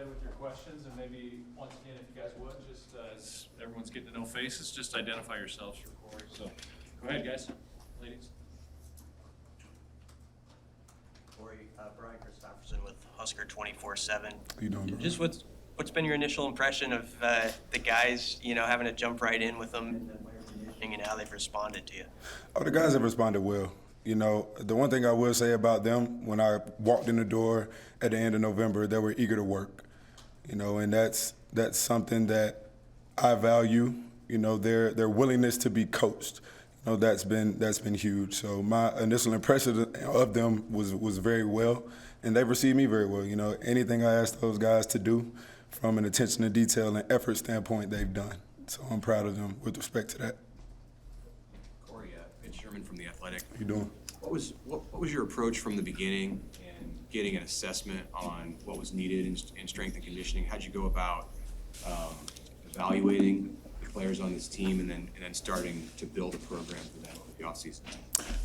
ahead with your questions, and maybe once again, if you guys would, just as everyone's getting to know faces, just identify yourselves for Corey. So go ahead, guys, ladies. Corey, Brian Christopherson with Husker 24/7. How you doing, bro? Just what's been your initial impression of the guys, having to jump right in with them and how they've responded to you? Oh, the guys have responded well. The one thing I will say about them, when I walked in the door at the end of November, they were eager to work. And that's something that I value. Their willingness to be coached. That's been huge. So my initial impression of them was very well, and they received me very well. Anything I asked those guys to do, from an attention to detail and effort standpoint, they've done. So I'm proud of them with respect to that. Corey, Mitch Sherman from The Athletic. How you doing? What was your approach from the beginning in getting an assessment on what was needed in strength and conditioning? How'd you go about evaluating the players on this team and then starting to build a program for them over the offseason?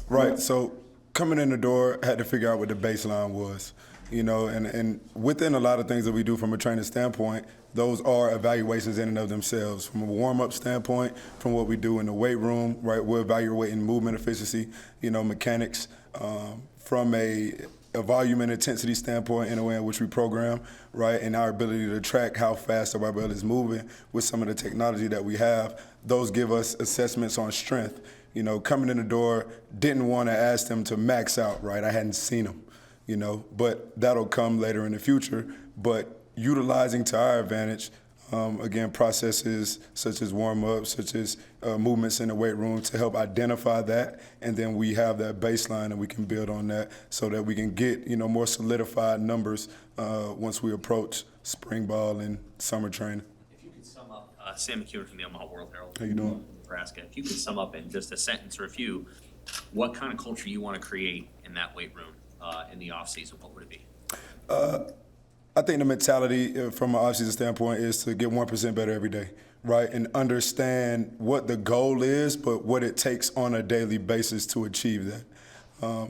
Right. So coming in the door, I had to figure out what the baseline was. And within a lot of things that we do from a training standpoint, those are evaluations in and of themselves. From a warm-up standpoint, from what we do in the weight room, right, we're evaluating movement efficiency, mechanics. From a volume and intensity standpoint, in a way in which we program, right, and our ability to track how fast our barbell is moving with some of the technology that we have, those give us assessments on strength. Coming in the door, didn't want to ask them to max out, right? I hadn't seen them. But that'll come later in the future. But utilizing to our advantage, again, processes such as warm-ups, such as movements in the weight room to help identify that, and then we have that baseline and we can build on that so that we can get, more solidified numbers once we approach spring ball and summer training. If you could sum up, Sam McEwen from the Omaha World Herald. How you doing? Nebraska. If you could sum up in just a sentence or a few, what kind of culture you want to create in that weight room in the offseason, what would it be? I think the mentality from an offseason standpoint is to get 1% better every day, right? And understand what the goal is, but what it takes on a daily basis to achieve that.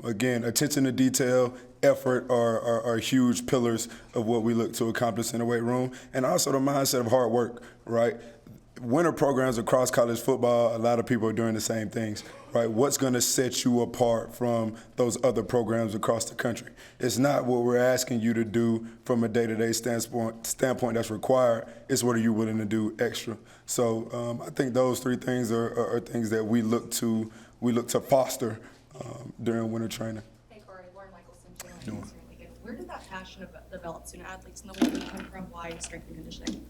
Again, attention to detail, effort are huge pillars of what we look to accomplish in the weight room. And also the mindset of hard work, right? Winter programs across college football, a lot of people are doing the same things, right? What's going to set you apart from those other programs across the country? It's not what we're asking you to do from a day-to-day standpoint that's required. It's what are you willing to do extra. So I think those three things are things that we look to foster during winter training. Hey Corey, Lauren Michelson, where did that passion develop student athletes in the weight room come from? Why strength and conditioning?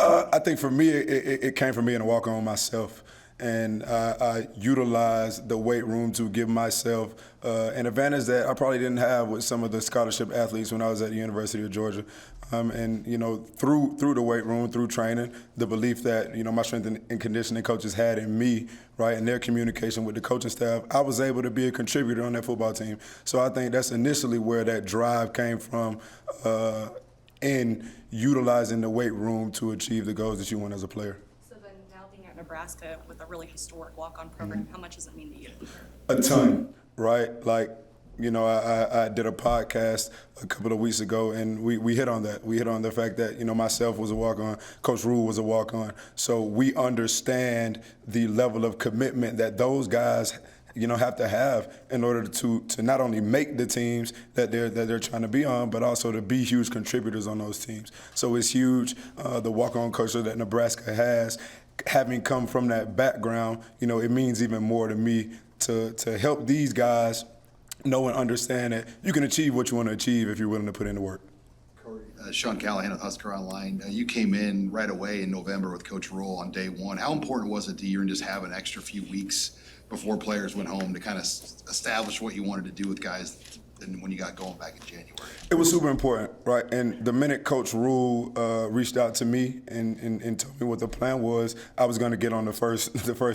I think for me, it came from being a walk-on myself. And I utilized the weight room to give myself an advantage that I probably didn't have with some of the scholarship athletes when I was at the University of Georgia. And through the weight room, through training, the belief that, my strength and conditioning coaches had in me, right, and their communication with the coaching staff, I was able to be a contributor on that football team. So I think that's initially where that drive came from in utilizing the weight room to achieve the goals that you want as a player. So then now being at Nebraska with a really historic walk-on program, how much does it mean to you? A ton, right? Like, I did a podcast a couple of weeks ago, and we hit on that. We hit on the fact that, myself was a walk-on, Coach Rhule was a walk-on. So we understand the level of commitment that those guys have to have in order to not only make the teams that they're trying to be on, but also to be huge contributors on those teams. So it's huge, the walk-on culture that Nebraska has. Having come from that background, it means even more to me to help these guys know and understand that you can achieve what you want to achieve if you're willing to put in the work. Sean Callahan with Husker Online. You came in right away in November with Coach Rhule on day one. How important was it to you and just have an extra few weeks before players went home to kind of establish what you wanted to do with guys and when you got going back in January? It was super important, right? And the minute Coach Rhule reached out to me and told me what the plan was, I was going to get on the first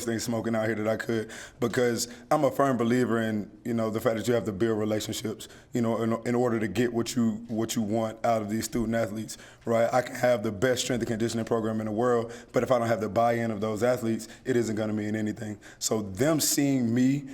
thing smoking out here that I could, because I'm a firm believer in, the fact that you have to build relationships, in order to get what you want out of these student athletes, right? I can have the best strength and conditioning program in the world, but if I don't have the buy-in of those athletes, it isn't going to mean anything. So them seeing me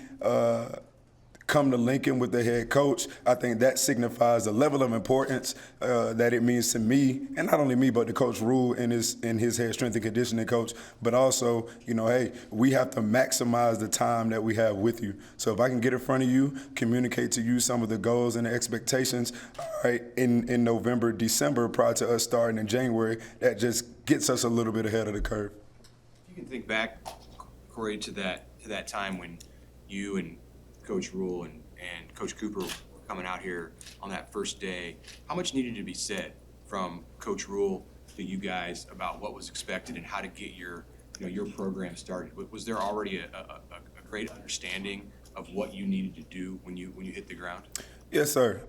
come to Lincoln with the head coach, I think that signifies the level of importance that it means to me, and not only me, but to Coach Rhule and his head strength and conditioning coach, but also, hey, we have to maximize the time that we have with you. So if I can get in front of you, communicate to you some of the goals and the expectations, all right, in November, December, prior to us starting in January, that just gets us a little bit ahead of the curve. You can think back, Corey, to that time when you and Coach Rhule and Coach Cooper were coming out here on that first day. How much needed to be said from Coach Rhule to you guys about what was expected and how to get your program started? Was there already a great understanding of what you needed to do when you hit the ground? Yes, sir.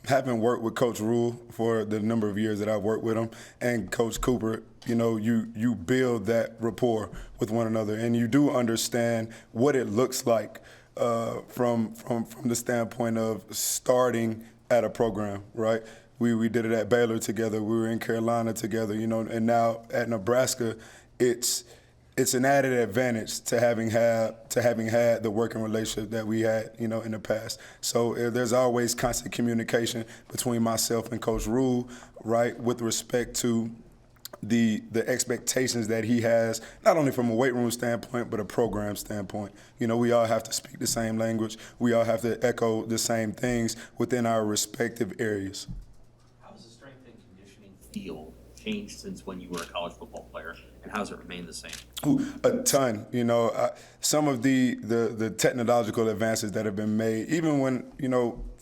Having worked with Coach Rhule for the number of years that I've worked with him and Coach Cooper, you build that rapport with one another, and you do understand what it looks like from the standpoint of starting at a program, right? We did it at Baylor together. We were in Carolina together, and now at Nebraska, it's an added advantage to having had the working relationship that we had, in the past. So there's always constant communication between myself and Coach Rhule, right, with respect to the expectations that he has, not only from a weight room standpoint, but a program standpoint. We all have to speak the same language. We all have to echo the same things within our respective areas. How has the strength and conditioning field changed since when you were a college football player, and how has it remained the same? A ton. Some of the technological advances that have been made, even when,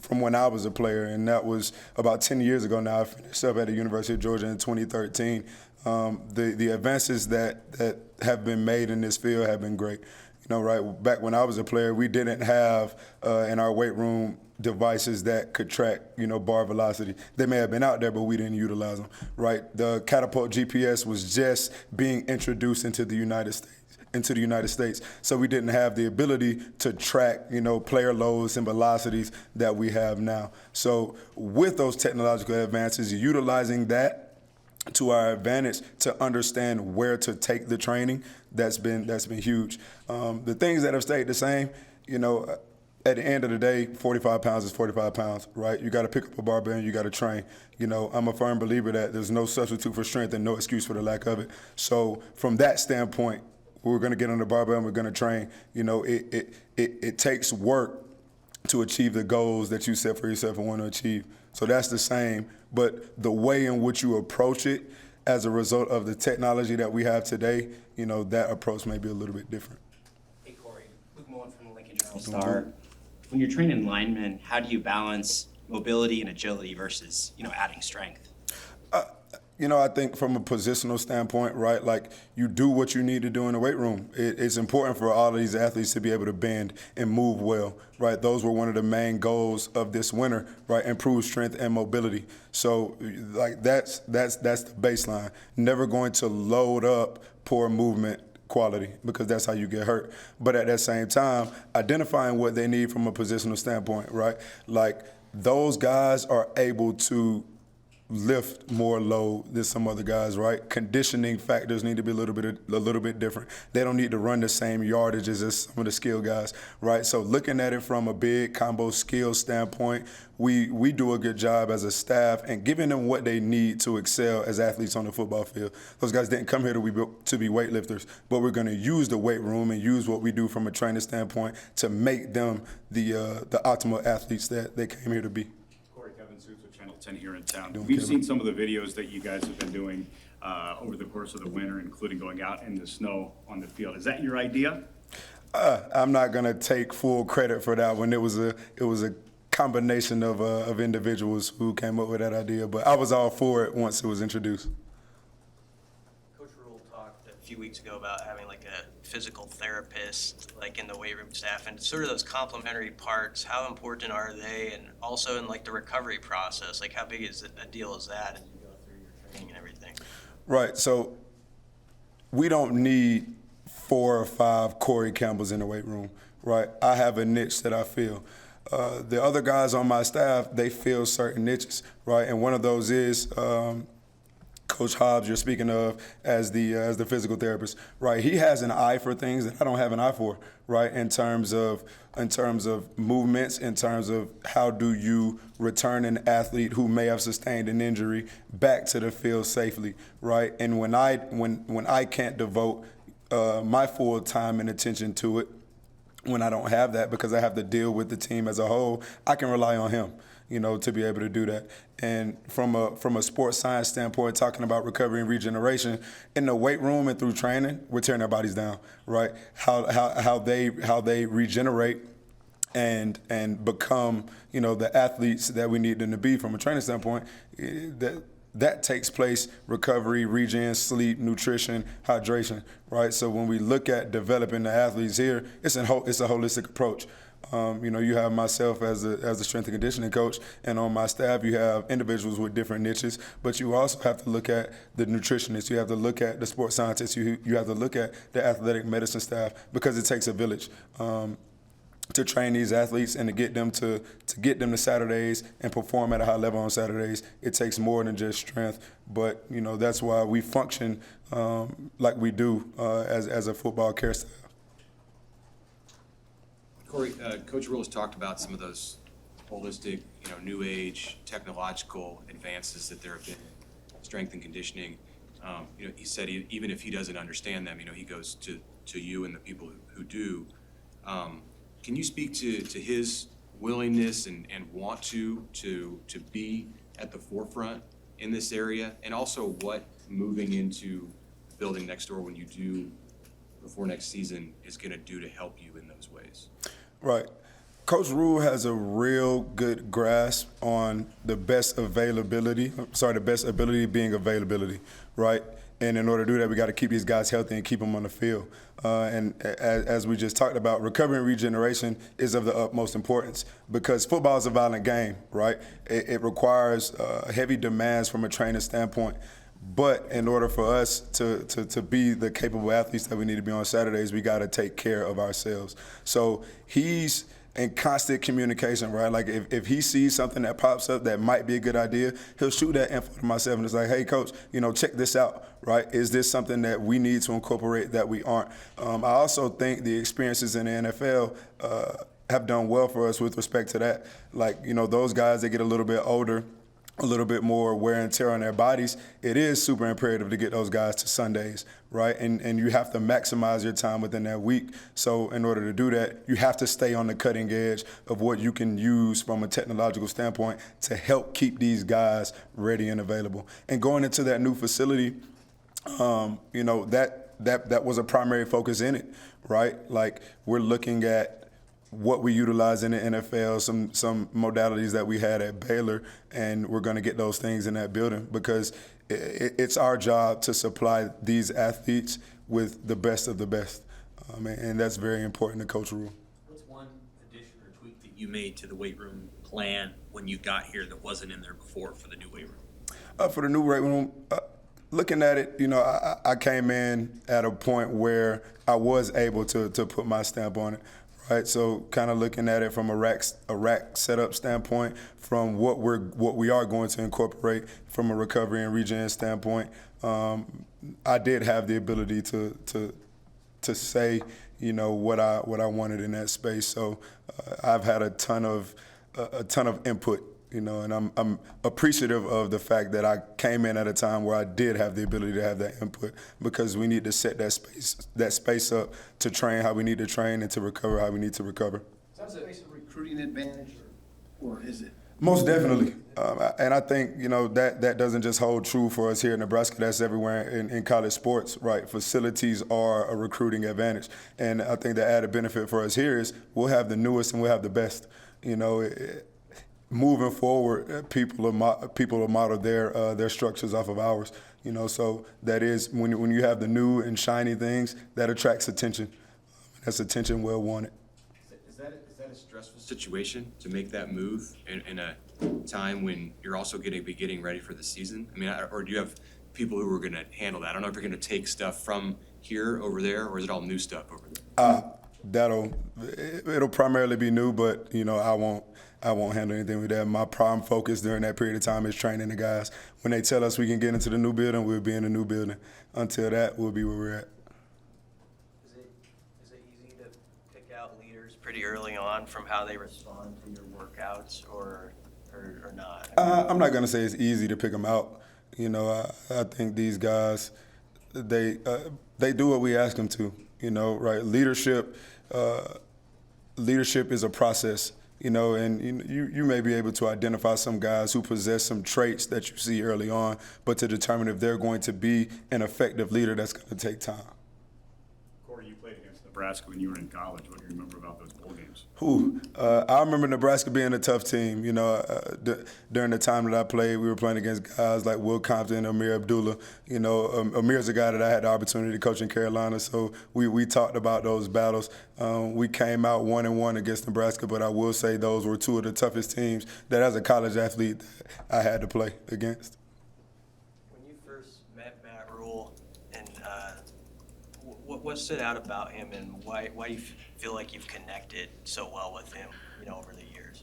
from when I was a player, and that was about 10 years ago now. I finished up at the University of Georgia in 2013. The advances that have been made in this field have been great. Right back when I was a player, we didn't have in our weight room devices that could track, bar velocity. They may have been out there, but we didn't utilize them, right? The Catapult GPS was just being introduced into the United States. So we didn't have the ability to track, player loads and velocities that we have now. So with those technological advances, utilizing that to our advantage to understand where to take the training, that's been huge. The things that have stayed the same, at the end of the day, 45 pounds is 45 pounds, right? You got to pick up a barbell and you got to train. I'm a firm believer that there's no substitute for strength and no excuse for the lack of it. So from that standpoint, we're going to get on the barbell and we're going to train. It takes work to achieve the goals that you set for yourself and want to achieve. So that's the same, but the way in which you approach it as a result of the technology that we have today, that approach may be a little bit different. Hey Corey, Luke Mullen from the Lincoln Journal-Star. When you're training linemen, how do you balance mobility and agility versus, adding strength? I think from a positional standpoint, right, like you do what you need to do in the weight room. It's important for all of these athletes to be able to bend and move well, right? Those were one of the main goals of this winter, right? Improve strength and mobility. So, like that's the baseline. Never going to load up poor movement quality because that's how you get hurt. But at that same time, identifying what they need from a positional standpoint, right? Like those guys are able to lift more load than some other guys, right? Conditioning factors need to be a little bit different. They don't need to run the same yardages as some of the skill guys, right? So looking at it from a big combo skill standpoint, we do a good job as a staff and giving them what they need to excel as athletes on the football field. Those guys didn't come here to be weightlifters, but we're going to use the weight room and use what we do from a training standpoint to make them the optimal athletes that they came here to be. Channel 10 here in town. We've seen some of the videos that you guys have been doing over the course of the winter, including going out in the snow on the field. Is that your idea? I'm not going to take full credit for that one. It was a combination of individuals who came up with that idea, but I was all for it once it was introduced. Coach Rhule talked a few weeks ago about having like a physical therapist like in the weight room staff, and sort of those complementary parts, how important are they? And also in like the recovery process, like how big is a deal is that as you go through your training and everything? Right, so we don't need 4 or 5 Corey Campbells in the weight room, right? I have a niche that I feel. The other guys on my staff, they fill certain niches, right? And one of those is Coach Hobbs you're speaking of as the physical therapist, right? He has an eye for things that I don't have an eye for, right? In terms of movements, in terms of how do you return an athlete who may have sustained an injury back to the field safely, right? And when I can't devote my full time and attention to it, when I don't have that because I have to deal with the team as a whole, I can rely on him, to be able to do that. And from a sports science standpoint, talking about recovery and regeneration, in the weight room and through training, we're tearing our bodies down, right? How they regenerate and become, the athletes that we need them to be from a training standpoint, that takes place, recovery, regen, sleep, nutrition, hydration, right? So when we look at developing the athletes here, it's a holistic approach. You have myself as a strength and conditioning coach, and on my staff you have individuals with different niches, but you also have to look at the nutritionists, you have to look at the sports scientists, you have to look at the athletic medicine staff, because it takes a village. To train these athletes and to get them to Saturdays and perform at a high level on Saturdays, it takes more than just strength. But that's why we function like we do as a football care staff. Corey, Coach Rhule has talked about some of those holistic, new age technological advances that there have been in strength and conditioning. He said even if he doesn't understand them, he goes to you and the people who do. Can you speak to his willingness and want to be at the forefront in this area, and also what moving into the building next door when you do before next season is going to do to help you in those ways? Right. Coach Rhule has a real good grasp on the best ability being availability, right? And in order to do that, we got to keep these guys healthy and keep them on the field. And as we just talked about, recovery and regeneration is of the utmost importance because football is a violent game, right? It requires heavy demands from a training standpoint. But in order for us to be the capable athletes that we need to be on Saturdays, we got to take care of ourselves. So he's in constant communication, right? Like if he sees something that pops up that might be a good idea, he'll shoot that info to myself and it's like, hey, coach, check this out, right? Is this something that we need to incorporate that we aren't? I also think the experiences in the NFL have done well for us with respect to that. Like, those guys that get a little bit older, a little bit more wear and tear on their bodies, it is super imperative to get those guys to Sundays, right? And you have to maximize your time within that week. So in order to do that, you have to stay on the cutting edge of what you can use from a technological standpoint to help keep these guys ready and available. And going into that new facility, that was a primary focus in it, right? Like we're looking at what we utilize in the NFL, some modalities that we had at Baylor, and we're going to get those things in that building because it's our job to supply these athletes with the best of the best, and that's very important to Coach Rhule. What's one addition or tweak that you made to the weight room plan when you got here that wasn't in there before for the new weight room? For the new weight room, looking at it, I came in at a point where I was able to put my stamp on it. Right, so kind of looking at it from a rack setup standpoint, from what we are going to incorporate from a recovery and regen standpoint, I did have the ability to say, what I wanted in that space. So I've had a ton of input, and I'm appreciative of the fact that I came in at a time where I did have the ability to have that input because we need to set that space up to train how we need to train and to recover how we need to recover. Is that a recruiting advantage or is it? Most definitely. And I think, that doesn't just hold true for us here in Nebraska. That's everywhere in college sports, right? Facilities are a recruiting advantage. And I think the added benefit for us here is we'll have the newest and we'll have the best. Moving forward, people will model their structures off of ours. So that is when you have the new and shiny things, that attracts attention. That's attention well wanted. Is that a stressful situation to make that move in a time when you're also going to be getting ready for the season? I mean, or do you have people who are going to handle that? I don't know if you're going to take stuff from here over there, or is it all new stuff over there? it'll primarily be new, but I won't handle anything with that. My prime focus during that period of time is training the guys. When they tell us we can get into the new building, we'll be in the new building. Until that, we'll be where we're at. Is it easy to pick out leaders pretty early on from how they respond to your workouts or not? I'm not gonna say it's easy to pick them out. I think these guys, they do what we ask them to. Right? Leadership is a process. And you may be able to identify some guys who possess some traits that you see early on, but to determine if they're going to be an effective leader, that's going to take time. Corey, you played against Nebraska when you were in college. What do you remember about those bowl games? I remember Nebraska being a tough team. During the time that I played, we were playing against guys like Will Compton, Amir Abdullah. Amir's a guy that I had the opportunity to coach in Carolina, so we talked about those battles. We came out 1-1 against Nebraska, but I will say those were two of the toughest teams that, as a college athlete, I had to play against. When you first met Matt Rhule, and what stood out about him, and why do you feel like you've connected so well with him, over the years?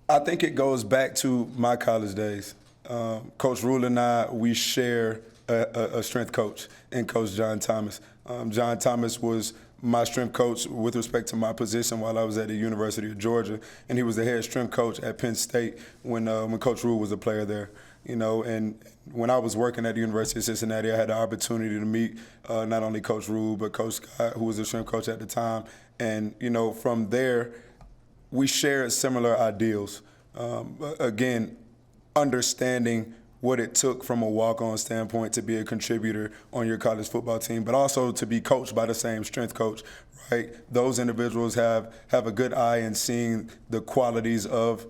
I think it goes back to my college days. Coach Rhule and I, we share a strength coach in Coach John Thomas. John Thomas was my strength coach with respect to my position while I was at the University of Georgia, and he was the head strength coach at Penn State when Coach Rhule was a player there. And when I was working at the University of Cincinnati, I had the opportunity to meet not only Coach Rhule, but Coach Scott, who was the strength coach at the time. And, from there, we shared similar ideals. Again, understanding what it took from a walk-on standpoint to be a contributor on your college football team, but also to be coached by the same strength coach, right? Those individuals have a good eye in seeing the qualities of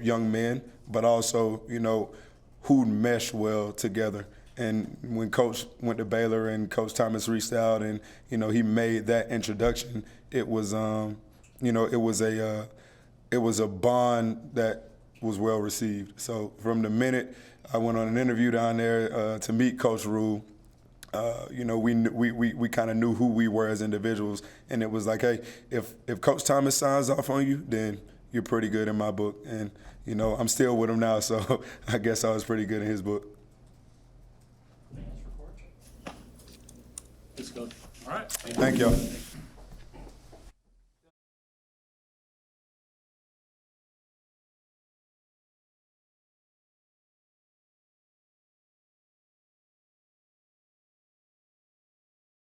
young men, but also, who mesh well together. And when Coach went to Baylor and Coach Thomas reached out and, he made that introduction, it was, it was a bond that was well received. So from the minute I went on an interview down there to meet Coach Rhule, we kind of knew who we were as individuals, and it was like, hey, if Coach Thomas signs off on you, then you're pretty good in my book. And I'm still with him now, so I guess I was pretty good in his book. Let's go. All right. Thank y'all.